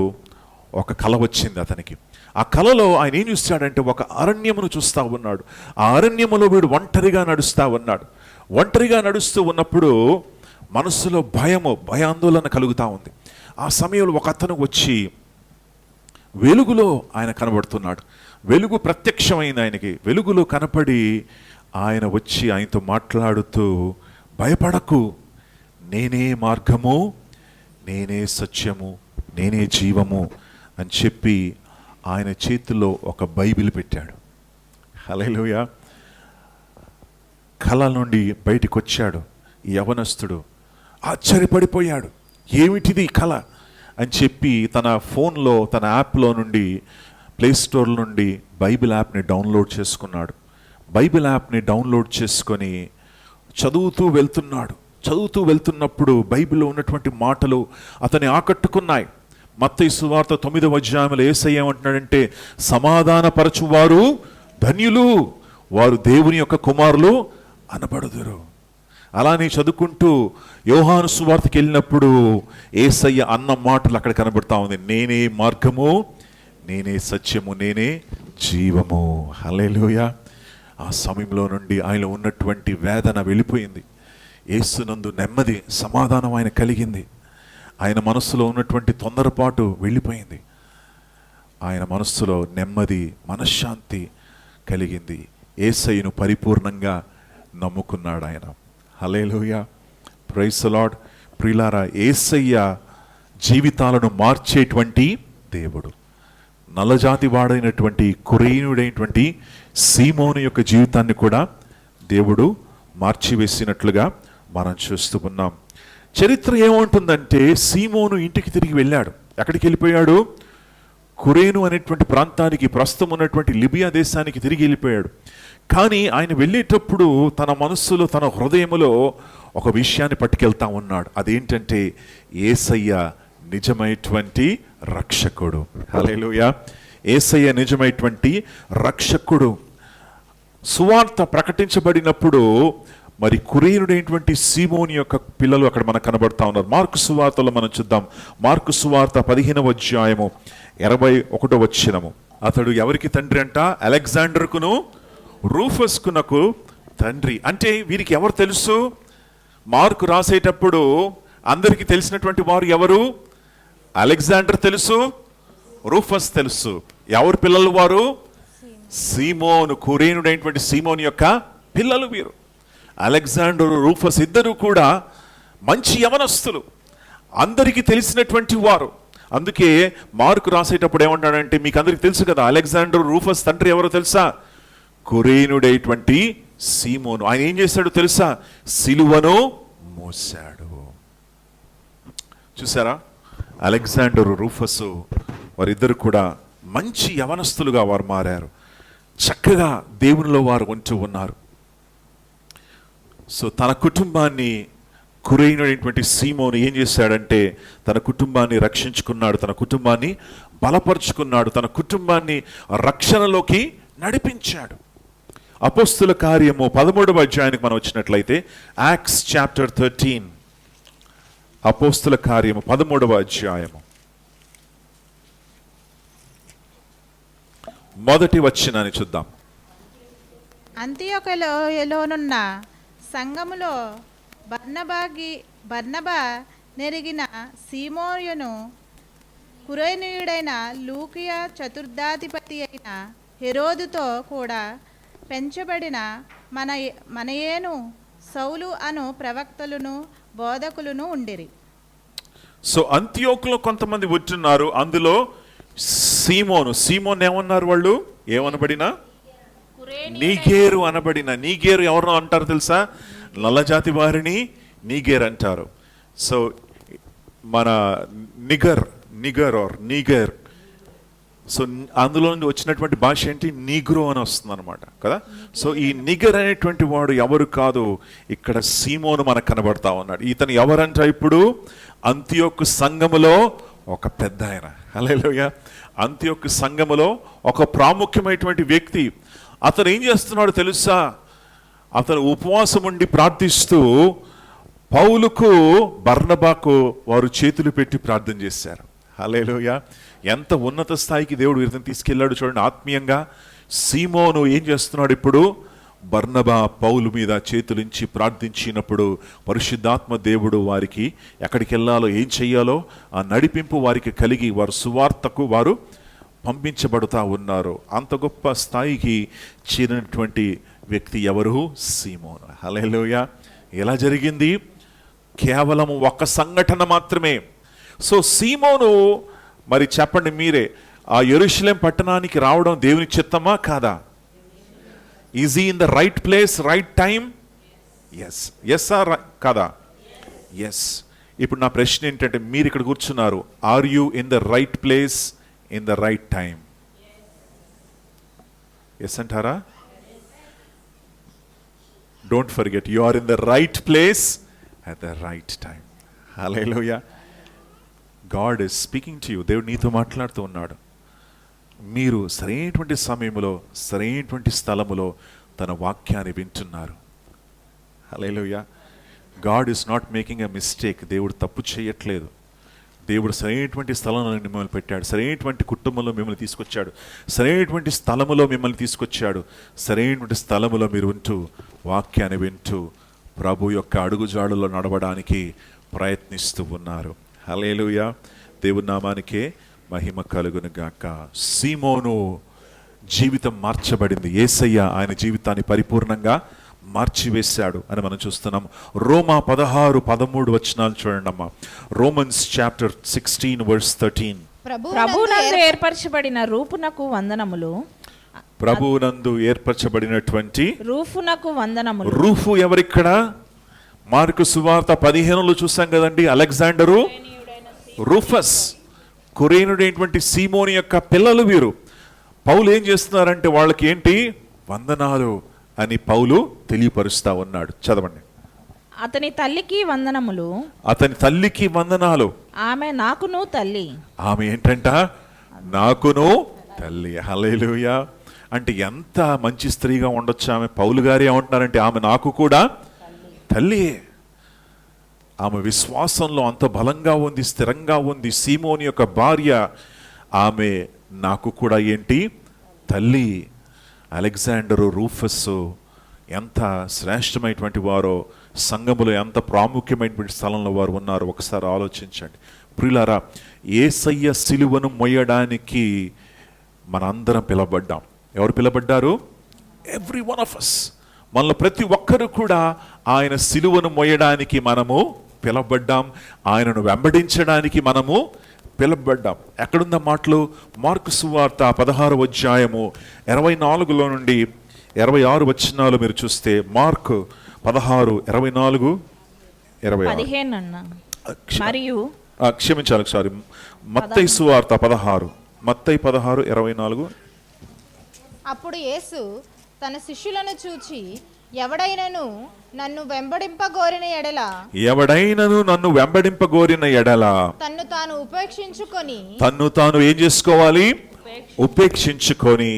ఒక కల వచ్చింది అతనికి. ఆ కలలో ఆయన ఏం చూస్తాడంటే ఒక అరణ్యమును చూస్తూ ఉన్నాడు. ఆ అరణ్యములో వీడు ఒంటరిగా నడుస్తూ ఉన్నాడు. ఒంటరిగా నడుస్తూ ఉన్నప్పుడు మనస్సులో భయాందోళన కలుగుతూ ఉంది. ఆ సమయంలో ఒక అతను వచ్చి వెలుగులో ఆయన కనబడుతున్నాడు. వెలుగు ప్రత్యక్షమైంది ఆయనకి. వెలుగులో కనపడి ఆయన వచ్చి ఆయనతో మాట్లాడుతూ, భయపడకు, నేనే మార్గము, నేనే సత్యము, నేనే జీవము అని చెప్పి ఆయన చేతిలో ఒక బైబిల్ పెట్టాడు. హల్లెలూయా. కళ నుండి బయటికి వచ్చాడు ఈ యవనస్తుడు. ఆశ్చర్యపడిపోయాడు, ఏమిటిది కళ అని చెప్పి తన ఫోన్లో, తన యాప్లో నుండి, ప్లే స్టోర్ నుండి బైబిల్ యాప్ని డౌన్లోడ్ చేసుకున్నాడు. బైబిల్ యాప్ని డౌన్లోడ్ చేసుకొని చదువుతూ వెళ్తున్నప్పుడు బైబిల్లో ఉన్నటువంటి మాటలు అతన్ని ఆకట్టుకున్నాయి. మత్తయి సువార్త 9వ అధ్యాయంలో యేసయ్య ఏమంటున్నాడంటే, సమాధానపరచువారు ధన్యులు, వారు దేవుని యొక్క కుమారులు అనబడుదురు. అలానే చదువుకుంటూ యోహాను సువార్తకి వెళ్ళినప్పుడు యేసయ్య అన్న మాటలు అక్కడ కనబడతా ఉంది, నేనే మార్గము, నేనే సత్యము, నేనే జీవము. హల్లెలూయా. ఆ సమయంలో నుండి ఆయనలో ఉన్నటువంటి వేదన వెళ్ళిపోయింది. యేసునందు నెమ్మది, సమాధానం ఆయన కలిగింది. ఆయన మనస్సులో ఉన్నటువంటి తొందరపాటు వెళ్ళిపోయింది. ఆయన మనస్సులో నెమ్మది, మనశ్శాంతి కలిగింది. యేసయ్యను పరిపూర్ణంగా నమ్ముకున్నాడు ఆయన. హల్లెలూయా. Praise the Lord. ప్రియులారా, యేసయ్య జీవితాలను మార్చేటువంటి దేవుడు. నల్లజాతి వాడైనటువంటి కురేనుడైనటువంటి సీమోను యొక్క జీవితాన్ని కూడా దేవుడు మార్చివేసినట్లుగా మనం చూస్తూ ఉన్నాం. చరిత్ర ఏమంటుందంటే, సీమోను ఇంటికి తిరిగి వెళ్ళాడు. ఎక్కడికి వెళ్ళిపోయాడు? కురేను అనేటువంటి ప్రాంతానికి, ప్రస్తుతం ఉన్నటువంటి లిబియా దేశానికి తిరిగి వెళ్ళిపోయాడు. కానీ ఆయన వెళ్ళేటప్పుడు తన మనస్సులో, తన హృదయంలో ఒక విషయాన్ని పట్టుకెళ్తా ఉన్నాడు. అదేంటంటే, యేసయ్య నిజమైనటువంటి రక్షకుడు. హల్లెలూయా. యేసయ్య నిజమైనటువంటి రక్షకుడు. సువార్త ప్రకటించబడినప్పుడు మరి కురేనుడైనటువంటి సీమోని యొక్క పిల్లలు అక్కడ మనకు కనబడతా ఉన్నారు. మార్కు సువార్తలో మనం చూద్దాం. మార్కు సువార్త 15వ అధ్యాయము 21వ వచనము. అతడు ఎవరికి తండ్రి అంట? అలెగ్జాండర్కును రూఫస్కునకు తండ్రి. అంటే వీరికి ఎవరు తెలుసు? మార్కు రాసేటప్పుడు అందరికీ తెలిసినటువంటి వారు ఎవరు? అలెగ్జాండర్ తెలుసు, రూఫస్ తెలుసు. ఎవరు పిల్లలు వారు? సీమోను, కురేనుడైనటువంటి సీమోను యొక్క పిల్లలు వీరు. అలెగ్జాండర్, రూఫస్ ఇద్దరు కూడా మంచి యవనస్తులు, అందరికీ తెలిసినటువంటి వారు. అందుకే మార్కు రాసేటప్పుడు ఏమంటాడంటే, మీకు అందరికి తెలుసు కదా, అలెగ్జాండర్, రూఫస్ తండ్రి ఎవరో తెలుసా? కురేనుడైనటువంటి సీమోను. ఆయన ఏం చేశాడు తెలుసా? సిలువను మోసాడు. చూసారా? అలెగ్జాండర్, రూఫస్ వారిద్దరు కూడా మంచి యవనస్తులుగా వారు మారారు. చక్కగా దేవునిలో వారు ఉంటూ ఉన్నారు. సో తన కుటుంబాన్ని కురేనుడైనటువంటి సీమోను ఏం చేశాడంటే తన కుటుంబాన్ని రక్షించుకున్నాడు, తన కుటుంబాన్ని బలపరుచుకున్నాడు, తన కుటుంబాన్ని రక్షణలోకి నడిపించాడు. అపోస్తుల కార్యము 13వ అధ్యాయానికి మనం వచ్చినట్లయితే యాక్ట్స్ చాప్టర్ 13, అపోస్తుల కార్యము 13వ అధ్యాయము మొదటి వచనాన్ని చూద్దాం. అంతియొకలోనున్న సంఘములో బర్నబా నెరిగిన సీమోనును కురేనీయుడైన లూకియా చతుర్థాధిపతి అయిన హెరోదుతో కూడా పెంచబడిన మనయేను సౌలు అను ప్రవక్తలను బోధకులను ఉండిరి. సో అంతియోకులో కొంతమంది ఉంటున్నారు, అందులో సీమోన్ ఏమన్నారు వాళ్ళు? ఏమనబడినా నీగేరు అనబడిన. నీగేరు ఎవరు అంటారు తెలుసా? నల్లజాతి వారిని నీగేర్ అంటారు. సో మన నీగర్ సో అందులో నుండి వచ్చినటువంటి భాష ఏంటి? నీగ్రో అని వస్తుంది అనమాట కదా. సో ఈ నిగర్ అనేటువంటి వాడు ఎవరు కాదు, ఇక్కడ సీమోను మనకు కనబడతా ఉన్నాడు. ఇతను ఎవరంట? ఇప్పుడు అంతియోకు సంఘములో ఒక పెద్ద ఆయన. హల్లెలూయా. అంతియోకు సంఘములో ఒక ప్రాముఖ్యమైనటువంటి వ్యక్తి. అతను ఏం చేస్తున్నాడు తెలుసా? అతను ఉపవాసం ఉండి ప్రార్థిస్తూ పౌలుకు బర్నబాకు వారు చేతులు పెట్టి ప్రార్థన చేశారు. హల్లెలూయా. ఎంత ఉన్నత స్థాయికి దేవుడు వీరిని తీసుకెళ్ళాడు చూడండి ఆత్మీయంగా. సీమోను ఏం చేస్తున్నాడు ఇప్పుడు? బర్నబా పౌలు మీద చేతులించి ప్రార్థించినప్పుడు పరిశుద్ధాత్మ దేవుడు వారికి ఎక్కడికి వెళ్ళాలో ఏం చెయ్యాలో ఆ నడిపింపు వారికి కలిగి వారు సువార్తకు వారు పంపించబడుతూ ఉన్నారు. అంత గొప్ప స్థాయికి చేరినటువంటి వ్యక్తి ఎవరు? సీమోను. హల్లెలూయా. ఎలా జరిగింది? కేవలం ఒక సంఘటన మాత్రమే. సో సీమోను మరి చెప్పండి మీరే, ఆ యెరూషలేం పట్టణానికి రావడం దేవుని చిత్తమా కాదా? Is he in the right place, right time? Yes. Yes or కాదా? ఎస్. ఇప్పుడు నా ప్రశ్న ఏంటంటే, మీరు ఇక్కడ కూర్చున్నారు, are you in the right place in the right time? Yes అంటారా? Don't forget, you are in the right place at the right time. Hallelujah. God is speaking to you. దేవుడు నీతో మాట్లాడుతూ ఉన్నాడు. మీరు సరైనటువంటి సమయంలో సరైనటువంటి స్థలములో తన వాక్యాన్ని వింటున్నారు. Hallelujah. God is not making a mistake. దేవుడు తప్పు చేయట్లేదు. దేవుడు సరైనటువంటి స్థలంలో మిమ్మల్ని పెట్టాడు, సరైనటువంటి కుటుంబంలో మిమ్మల్ని తీసుకొచ్చాడు, సరైనటువంటి స్థలములో మిమ్మల్ని తీసుకొచ్చాడు. సరైనటువంటి స్థలములో మీరు ఉంటూ వాక్యాన్ని వింటూ ప్రభు యొక్క అడుగుజాడులో నడవడానికి ప్రయత్నిస్తూ ఉన్నారు. హల్లెలూయా. దేవుని నామానికే మహిమ కలుగును గాక. సీమోను జీవితం మార్చబడింది. యేసయ్య ఆయన జీవితాన్ని పరిపూర్ణంగా మార్చివేశాడు అని మనం చూస్తున్నాం. రోమా 16-13 వచనాలు చూడండి అమ్మా. Romans chapter 16 verse 13. ప్రభువునందు ఏర్పరచబడిన రూపునకు వందనములు. ప్రభువునందు ఏర్పరచబడినటువంటి రూఫునకు వందనములు. రూఫు ఎవరిక్కడ? మార్కు సువార్త 15లో చూసాం కదండి. అలెగ్జాండరు, రూఫస్, కురేనుడైనటువంటి సీమోని యొక్క పిల్లలు వీరు. పౌలు ఏం చేస్తున్నారంటే వాళ్ళకి ఏంటి? వందనాలు అని పౌలు తెలియపరుస్తా ఉన్నాడు. చదవండి. అతని తల్లికి వందనములు. అతని తల్లికి వందనాలు. ఆమె నాకును తల్లి. ఆమె ఏంటంట? నాకును తల్లి. హల్లెలూయా. అంటే ఎంత మంచి స్త్రీగా ఉండొచ్చు ఆమె. పౌలు గారు ఏమంటున్నారంటే ఆమె నాకు కూడా తల్లి. ఆమె విశ్వాసంలో అంత బలంగా ఉంది, స్థిరంగా ఉంది. సీమోని యొక్క భార్య, ఆమె నాకు కూడా ఏంటి? తల్లి. అలెగ్జాండరు, రూఫస్ ఎంత శ్రేష్టమైనటువంటి వారో, సంఘములో ఎంత ప్రాముఖ్యమైనటువంటి స్థలంలో వారు ఉన్నారు. ఒకసారి ఆలోచించండి ప్రియులారా. యేసయ్య సిలువను మోయడానికి మనందరం పిలవబడ్డాం. ఎవరు పిలవబడ్డారు? Every one of us. మనలో ప్రతి ఒక్కరు కూడా ఆయన సిలువను మోయడానికి మనము పిలవబడ్డాం. ఆయనను వెంబడించడానికి మనము పిలవబడ్డాం. ఎక్కడున్న మాటలు? మార్కు సువార్త 16వ అధ్యాయము 24లో నుండి 26 వచనాలు మీరు చూస్తే, మార్కు 16, 24, 26. 15 అన్న. మరియు క్షమించాలి ఒకసారి. మత్తయి సువార్త 16, మత్తయి 16, 24. అప్పుడు యేసు తన శిష్యులను చూచి, ఎవడైనను నన్ను వెంబడింపగోరిన ఎడల ఎవడైనను నన్ను వెంబడింపగోరిన ఎడల తన్ను తాను ఉపేక్షించుకొని తన్ను తాను ఏం చేసుకోవాలి? ఉపేక్షించుకొని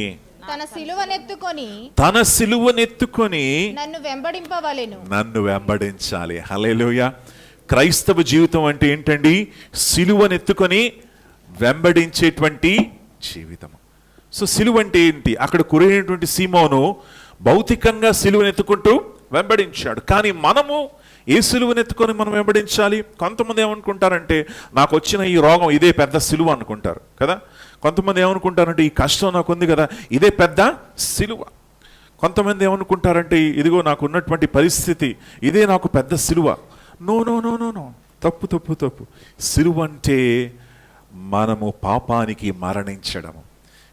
తన సిలువనెత్తుకొని తన సిలువనెత్తుకొని నన్ను వెంబడింపవలెను. నన్ను వెంబడించాలి. హల్లెలూయా. క్రైస్తవ జీవితం అంటే ఏంటండి? సిలువనెత్తుకొని వెంబడించేటువంటి జీవితం. సో సిలువ అంటే ఏంటి? అక్కడ కురైనటువంటి సీమోను భౌతికంగా సిలువనెత్తుకుంటూ వెంబడించాడు. కానీ మనము ఏ సిలువనెత్తుకొని మనం వెంబడించాలి? కొంతమంది ఏమనుకుంటారంటే నాకు వచ్చిన ఈ రోగం ఇదే పెద్ద సిలువ అనుకుంటారు కదా. కొంతమంది ఏమనుకుంటారంటే ఈ కష్టం నాకు ఉంది కదా ఇదే పెద్ద సిలువ. కొంతమంది ఏమనుకుంటారంటే ఇదిగో నాకు ఉన్నటువంటి పరిస్థితి ఇదే నాకు పెద్ద సిలువ. No no no no no, తప్పు తప్పు తప్పు. సిలువ అంటే మనము పాపానికి మరణించడము.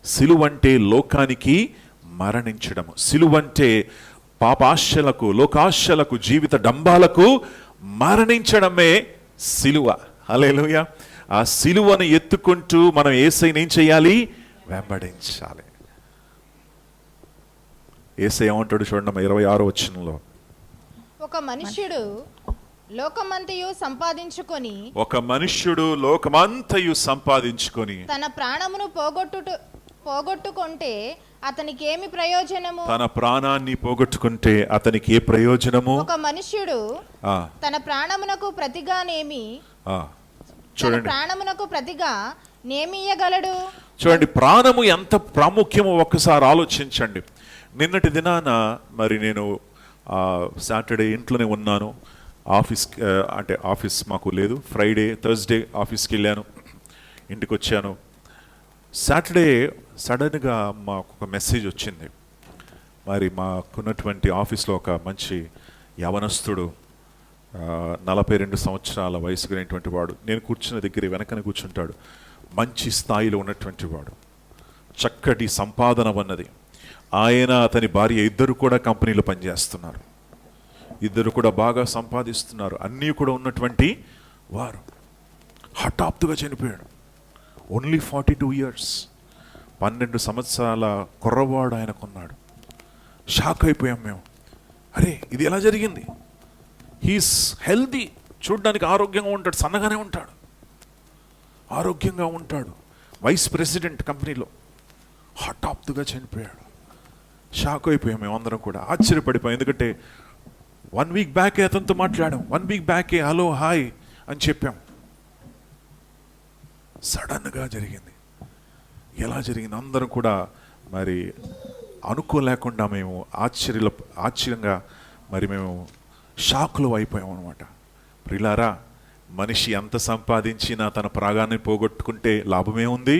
సిలువ అంటే లోకానికి మరణించడము. సిలువ అంటే పాపాశలకు, లోకాశలకు, జీవిత డంబాలకు మరణించడమే సిలువ. హల్లెలూయా. ఆ సిలువను ఎత్తుకుంటూ మనం యేసయ్యని ఏం చేయాలి? వెంబడించాలి. యేసయ్య ఏమంటాడు చూడండి 26వ వచనంలో, ఒక మనుష్యుడు లోకమంతయు సంపాదించుకొని ఒక మనుష్యుడు లోకమంతయు సంపాదించుకొని తన ప్రాణమును పోగొట్టుకుంటే అతనికి ఏమి ప్రయోజనము? తన ప్రాణాన్ని పోగొట్టుకుంటే అతనికి ఏ ప్రయోజనము? ఒక మనుష్యుడు ఆ, తన ప్రాణమునకు ప్రతిగానేమి ఆ, తన చూడండి ప్రాణమునకు ప్రతిగా నేమియ్యగలడు? చూడండి, ప్రాణము ఎంత ప్రాముఖ్యమో ఒక్కసారి ఆలోచించండి. నిన్నటి దినాన మరి నేను సాటర్డే ఇంట్లోనే ఉన్నాను. ఆఫీస్ మాకు లేదు. ఫ్రైడే థర్స్డే ఆఫీస్కి వెళ్ళాను, ఇంటికి వచ్చాను. సాటర్డే సడన్గా మాకు ఒక మెసేజ్ వచ్చింది. మరి మాకున్నటువంటి ఆఫీస్లో ఒక మంచి యవనస్తుడు 42 సంవత్సరాల వయసు కలిగినటువంటి వాడు, నేను కూర్చున్న దగ్గర వెనకనే కూర్చుంటాడు. మంచి స్థాయిలో ఉన్నటువంటి వాడు, చక్కటి సంపాదన ఉన్నది. ఆయన అతని భార్య ఇద్దరు కూడా కంపెనీలో పనిచేస్తున్నారు. ఇద్దరు కూడా బాగా సంపాదిస్తున్నారు. అన్నీ కూడా ఉన్నటువంటి వారు హఠాత్తుగా చనిపోయాడు. ఓన్లీ 42 ఇయర్స్, 12 సంవత్సరాల కుర్రవాడు ఆయనకున్నాడు. షాక్ అయిపోయాం మేము. అరే ఇది ఎలా జరిగింది? హీస్ హెల్దీ, చూడ్డానికి ఆరోగ్యంగా ఉంటాడు, సన్నగానే ఉంటాడు, ఆరోగ్యంగా ఉంటాడు, వైస్ ప్రెసిడెంట్ కంపెనీలో. హఠాత్తుగా చనిపోయాడు. షాక్ అయిపోయాం మేము అందరం కూడా, ఆశ్చర్యపడిపోయాం. ఎందుకంటే 1 వీక్ బ్యాకే అతనితో మాట్లాడాం, 1 వీక్ బ్యాకే హలో హాయ్ అని చెప్పాం. సడన్గా జరిగింది. ఎలా జరిగింది? అందరం కూడా మరి అనుకోలేకుండా మేము ఆశ్చర్యంగా మరి మేము షాక్లో అయిపోయాం అనమాట. ప్రియులారా, మనిషి ఎంత సంపాదించినా తన ప్రాణాన్ని పోగొట్టుకుంటే లాభమే ఉంది?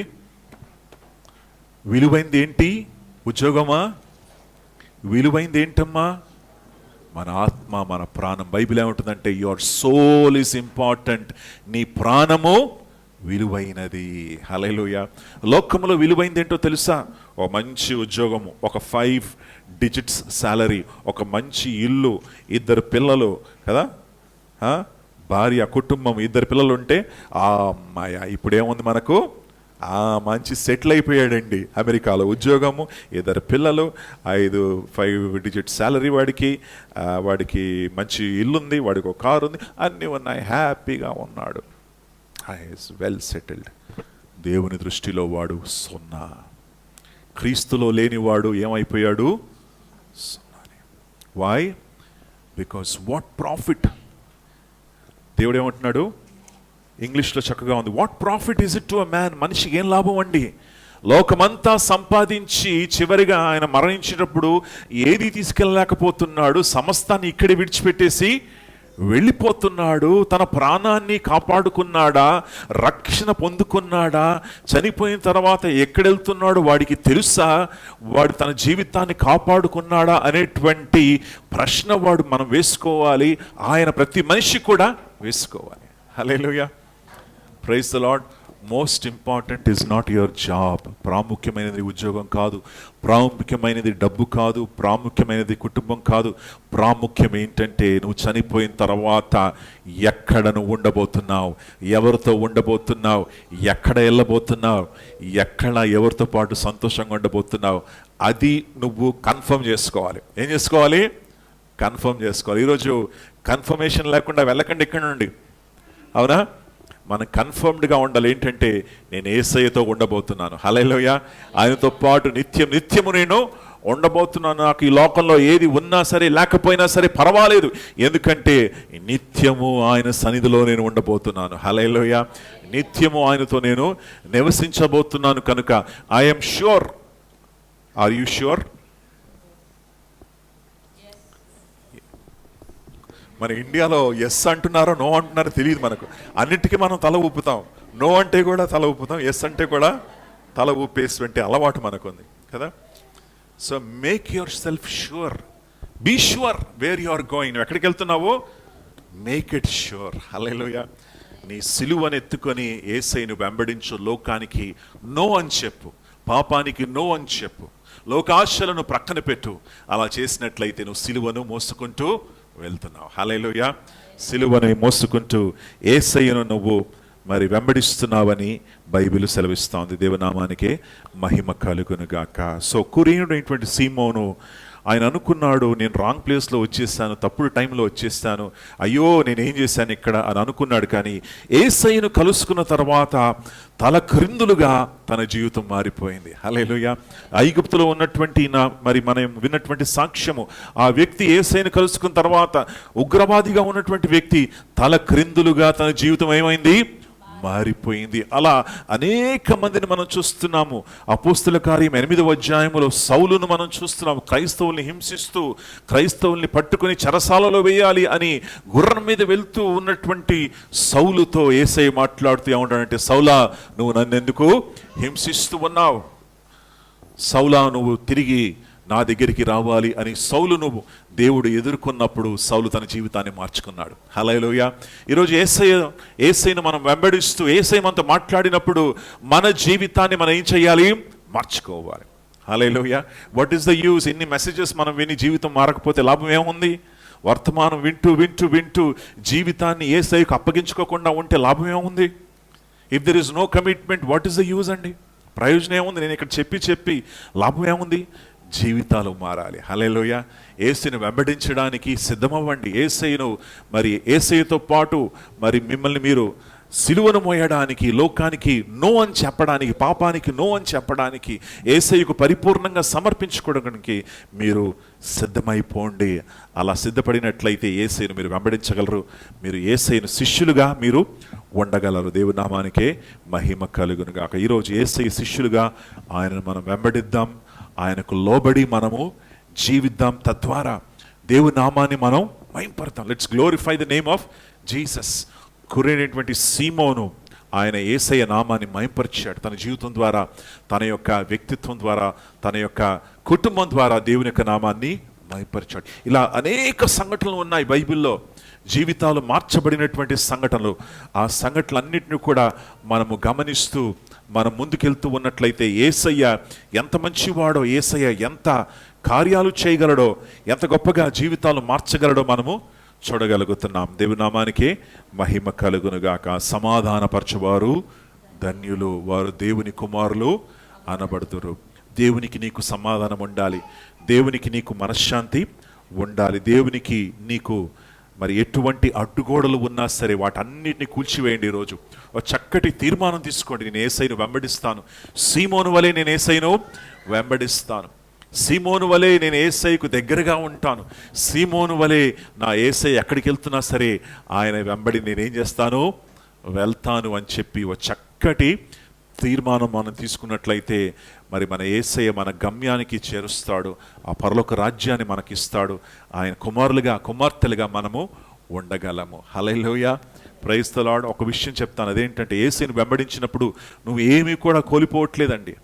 విలువైంది ఏంటి? ఉద్యోగమా? విలువైంది ఏంటమ్మా? మన ఆత్మ, మన ప్రాణం. బైబిల్ ఏముంటుందంటే యువర్ సోల్ ఈజ్ ఇంపార్టెంట్. నీ ప్రాణము విలువైనది. హల్లెలూయా. లోకంలో విలువైంది ఏంటో తెలుసా? ఒక మంచి ఉద్యోగము, ఒక 5 డిజిట్స్ శాలరీ, ఒక మంచి ఇల్లు, 2 పిల్లలు కదా, భార్య, కుటుంబం, 2 పిల్లలు ఉంటే అమ్మాయ ఇప్పుడేముంది మనకు? మంచి సెటిల్ అయిపోయాడండి. అమెరికాలో ఉద్యోగము, 2 పిల్లలు, 5 డిజిట్ శాలరీ, వాడికి మంచి ఇల్లు ఉంది, వాడికి ఒక కారు ఉంది, అన్నీ ఉన్నాయి, హ్యాపీగా ఉన్నాడు, ఈజ్ వెల్ సెటిల్డ్. దేవుని దృష్టిలో వాడు సున్నా. క్రీస్తులో లేనివాడు ఏమైపోయాడు? సున్నాని. వై? Because what profit? దేవుడు ఏమంటున్నాడు? ఇంగ్లీష్లో చక్కగా ఉంది, what profit is it to a man? మనిషికి ఏం లాభం అండి? లోకమంతా సంపాదించి చివరిగా ఆయన మరణించేటప్పుడు ఏది తీసుకెళ్ళలేకపోతున్నాడు, సమస్తాన్ని ఇక్కడే విడిచిపెట్టేసి వెళ్ళిపోతున్నాడు. తన ప్రాణాన్ని కాపాడుకున్నాడా? రక్షణ పొందుకున్నాడా? చనిపోయిన తర్వాత ఎక్కడెళ్తున్నాడు వాడికి తెలుసా? వాడు తన జీవితాన్ని కాపాడుకున్నాడా అనేటువంటి ప్రశ్న మనం వేసుకోవాలి. ఆయన ప్రతి మనిషి కూడా వేసుకోవాలి. Hallelujah. Praise the Lord. Most important is not your job. ప్రాముఖ్యమైనది ఉద్యోగం కాదు, ప్రాముఖ్యమైనది డబ్బు కాదు, ప్రాముఖ్యమైనది కుటుంబం కాదు. ప్రాముఖ్యం ఏంటంటే నువ్వు చనిపోయిన తర్వాత ఎక్కడ నువ్వు ఉండబోతున్నావు, ఎవరితో ఉండబోతున్నావు, ఎక్కడ వెళ్ళబోతున్నావు, ఎక్కడ ఎవరితో పాటు సంతోషంగా ఉండబోతున్నావు, అది నువ్వు కన్ఫర్మ్ చేసుకోవాలి. ఏం చేసుకోవాలి? కన్ఫర్మ్ చేసుకోవాలి. ఈరోజు కన్ఫర్మేషన్ లేకుండా వెళ్ళకండి ఇక్కడ నుండి, అవునా? మనం కన్ఫర్మ్డ్గా ఉండాలి. ఏంటంటే నేను యేసయ్యతో ఉండబోతున్నాను, హల్లెలూయా. ఆయనతో పాటు నిత్యము నేను ఉండబోతున్నాను. నాకు ఈ లోకంలో ఏది ఉన్నా సరే లేకపోయినా సరే పర్వాలేదు, ఎందుకంటే నిత్యము ఆయన సన్నిధిలో నేను ఉండబోతున్నాను, హల్లెలూయా. నిత్యము ఆయనతో నేను నివసించబోతున్నాను కనుక I'm sure. Are you sure? మన ఇండియాలో ఎస్ అంటున్నారో నో అంటున్నారో తెలియదు మనకు. అన్నిటికీ మనం తల ఊపుతాం, నో అంటే కూడా తల ఊపుతాం, ఎస్ అంటే కూడా తల ఊపేటువంటి అలవాటు మనకుంది కదా. So make yourself sure, be sure where you are going. నువ్వు ఎక్కడికి వెళ్తున్నావో మేక్ ఇట్ ష్యూర్, హల్లెలూయా. నీ సిలువను ఎత్తుకొని యేసయ్యను వెంబడించు. లోకానికి నో అని చెప్పు, పాపానికి నో అని చెప్పు, లోకాశలను ప్రక్కన పెట్టు. అలా చేసినట్లయితే నువ్వు సిలువను మోసుకుంటూ వెళ్తున్నావు, హల్లెలూయా. సిలువను మోసుకుంటూ యేసయ్యను నువ్వు మరి వెంబడిస్తున్నావని బైబిల్ సెలవిస్తోంది. దేవనామానికే మహిమ కలుగును గాక. సో కురేనుడైనటువంటి సీమోను ఆయన అనుకున్నాడు, నేను రాంగ్ ప్లేస్లో వచ్చేసాను, తప్పుడు టైంలో వచ్చేసాను, అయ్యో నేనేం చేశాను ఇక్కడ అని అనుకున్నాడు. కానీ యేసయ్యను కలుసుకున్న తర్వాత తల క్రిందులుగా తన జీవితం మారిపోయింది, హల్లెలూయా. ఐగుప్తులో ఉన్నటువంటి మరి మనం విన్నటువంటి సాక్ష్యము, ఆ వ్యక్తి యేసయ్యను కలుసుకున్న తర్వాత ఉగ్రవాదిగా ఉన్నటువంటి వ్యక్తి తల క్రిందులుగా తన జీవితం ఏమైంది? మారిపోయింది. అలా అనేక మందిని మనం చూస్తున్నాము. అపోస్తుల కార్యం 8వ అధ్యాయములో సౌలును మనం చూస్తున్నాము. క్రైస్తవుల్ని హింసిస్తూ, క్రైస్తవుల్ని పట్టుకుని చెరసాలలో వేయాలి అని గుర్రం మీద వెళ్తూ ఉన్నటువంటి సౌలుతో యేసయ్య మాట్లాడుతూ ఏమంటాడంటే, సౌలా నువ్వు నన్ను ఎందుకు హింసిస్తూ ఉన్నావు? సౌలా నువ్వు తిరిగి నా దగ్గరికి రావాలి అని సౌలును దేవుడు ఎదుర్కొన్నప్పుడు సౌలు తన జీవితాన్ని మార్చుకున్నాడు, హల్లెలూయా. ఈరోజు యేసయ్యను మనం వెంబడిస్తూ యేసయ్య మనతో మాట్లాడినప్పుడు మన జీవితాన్ని మనం ఏం చేయాలి? మార్చుకోవాలి, hallelujah. What is the use? ఇన్ని మెసేజెస్ మనం విని జీవితం మారకపోతే లాభం ఏముంది? వర్తమానం వింటూ వింటూ వింటూ జీవితాన్ని యేసయ్యకు అప్పగించుకోకుండా ఉంటే లాభం ఏముంది? If there is no commitment, what is the use అండి? ప్రయోజనం ఏముంది? నేను ఇక్కడ చెప్పి లాభం ఏముంది? జీవితాలు మారాలి, హల్లెలూయా. యేసుని వెంబడించడానికి సిద్ధమవ్వండి. యేసయ్యతో పాటు మరి మిమ్మల్ని మీరు సిలువను మోయడానికి, లోకానికి నో అని చెప్పడానికి, పాపానికి నో అని చెప్పడానికి, యేసయ్యకు పరిపూర్ణంగా సమర్పించుకోవడానికి మీరు సిద్ధమైపోండి. అలా సిద్ధపడినట్లయితే యేసయ్యను మీరు వెంబడించగలరు. మీరు యేసయ్యను శిష్యులుగా మీరు ఉండగలరు. దేవుని నామానికే మహిమ కలుగును గాక. ఈరోజు యేసయ్య శిష్యులుగా ఆయనను మనం వెంబడిద్దాం, ఆయనకు లోబడి మనము జీవిద్దాం. తద్వారా దేవుని నామాన్ని మనం మహింపడతాం. Let's glorify the name of Jesus. కురేనటువంటి సీమోను ఆయన యేసయ్య నామాన్ని మహింపరిచాడు. తన జీవితం ద్వారా, తన యొక్క వ్యక్తిత్వం ద్వారా, తన యొక్క కుటుంబం ద్వారా దేవుని యొక్క నామాన్ని మహింపరిచాడు. ఇలా అనేక సంఘటనలు ఉన్నాయి బైబిల్లో, జీవితాలు మార్చబడినటువంటి సంఘటనలు. ఆ సంఘటనలన్నింటినీ కూడా మనము గమనిస్తూ మనం ముందుకెళ్తూ ఉన్నట్లయితే యేసయ్య ఎంత మంచివాడో, యేసయ్య ఎంత కార్యాలు చేయగలడో, ఎంత గొప్పగా జీవితాలు మార్చగలడో మనము చూడగలుగుతున్నాం. దేవుని నామానికే మహిమ కలుగునుగాక. సమాధానపరచువారు ధన్యులు, వారు దేవుని కుమారులు అనబడుతురు. దేవునికి నీకు సమాధానం ఉండాలి, దేవునికి నీకు మనశ్శాంతి ఉండాలి. దేవునికి నీకు మరి ఎటువంటి అడ్డుగోడలు ఉన్నా సరే వాటన్నిటిని కూల్చివేయండి. ఈరోజు ఒక చక్కటి తీర్మానం తీసుకోండి, నేను యేసయ్యను వెంబడిస్తాను. సీమోను వలె నేను యేసయ్యను వెంబడిస్తాను. సీమోను వలె నేను యేసయ్యకు దగ్గరగా ఉంటాను. సీమోను వలె నా యేసయ్య ఎక్కడికి వెళ్తున్నా సరే ఆయన వెంబడి నేనేం చేస్తాను? వెళ్తాను అని చెప్పి ఒక చక్కటి తీర్మానం మనం తీసుకున్నట్లయితే మరి మన యేసయ్య మన గమ్యానికి చేరుస్తాడు, ఆ పరలోక రాజ్యాన్ని మనకిస్తాడు. ఆయన కుమార్తెలుగా మనము ఉండగలము, హల్లెలూయా. Praise the Lord. ఒక విషయం చెప్తాను, అదేంటంటే యేసయ్యను వెంబడించినప్పుడు నువ్వు ఏమీ కూడా కోల్పోవట్లేదండి.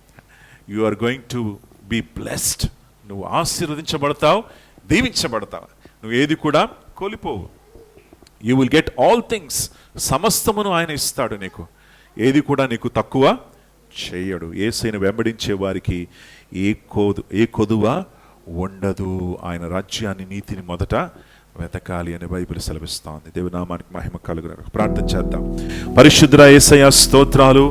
You are going to be blessed. నువ్వు ఆశీర్వదించబడతావు, దీవించబడతావు. నువ్వు ఏది కూడా కోల్పోవు. You will get all things. సమస్తమును ఆయన ఇస్తాడు నీకు, ఏది కూడా నీకు తక్కువ చేయడు. యేసయ్యను వెంబడించే వారికి ఏ కొదువ ఉండదు. ఆయన రాజ్యాన్ని, నీతిని మొదట వెతకాలి అని బైబిల్ సెలవిస్తోంది. దేవునామానికి మహిమ కలుగును. ప్రార్థన చేద్దాం. పరిశుద్ధ యేసయ్య స్తోత్రాలు,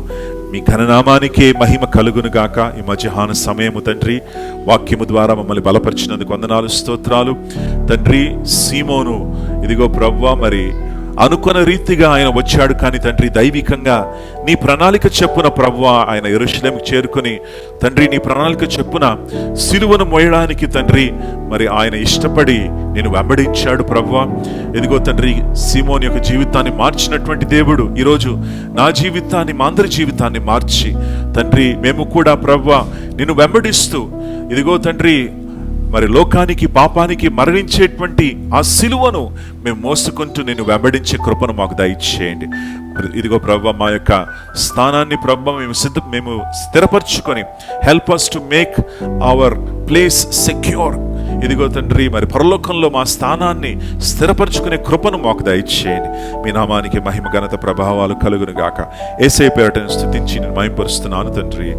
మీ ఘననామానికే మహిమ కలుగును గాక. ఈ మధ్యాహ్న సమయము తండ్రి వాక్యము ద్వారా మమ్మల్ని బలపరిచినందుకు వందనాలు, స్తోత్రాలు తండ్రి సీమోను ఇదిగో ప్రభువా మరి అనుకున్న రీతిగా ఆయన వచ్చాడు, కానీ తండ్రి దైవికంగా నీ ప్రణాళిక చెప్పున ప్రభువా ఆయన యెరూషలేముకు చేరుకొని తండ్రి నీ ప్రణాళిక చెప్పున సిలువను మోయడానికి తండ్రి మరి ఆయన ఇష్టపడి నేను వెంబడించాడు ప్రభువా. ఇదిగో తండ్రి సీమోని యొక్క జీవితాన్ని మార్చినటువంటి దేవుడు ఈరోజు నా జీవితాన్ని, మా అందరి జీవితాన్ని మార్చి తండ్రి మేము కూడా ప్రభువా నిన్ను వెంబడిస్తూ ఇదిగో తండ్రి మరి లోకానికి పాపానికి మరణించేటువంటి ఆ సిలువను మేము మోసుకుంటూ నేను వెంబడించే కృపను మాకు దయచేయండి. ఇదిగో ప్రభువా మా యొక్క స్థానాన్ని ప్రభువా మేము స్థిరపరచుకొని help us to make our place secure. ఇదిగో తండ్రి మరి పరలోకంలో మా స్థానాన్ని స్థిరపరచుకునే కృపను మాకు దయచేయండి. మీ నామానికి మహిమ ఘనత ప్రభావాలు కలుగును గాక. యేసయ్య పేరట స్తుతించి నేను మహిమపరుస్తున్నాను తండ్రి.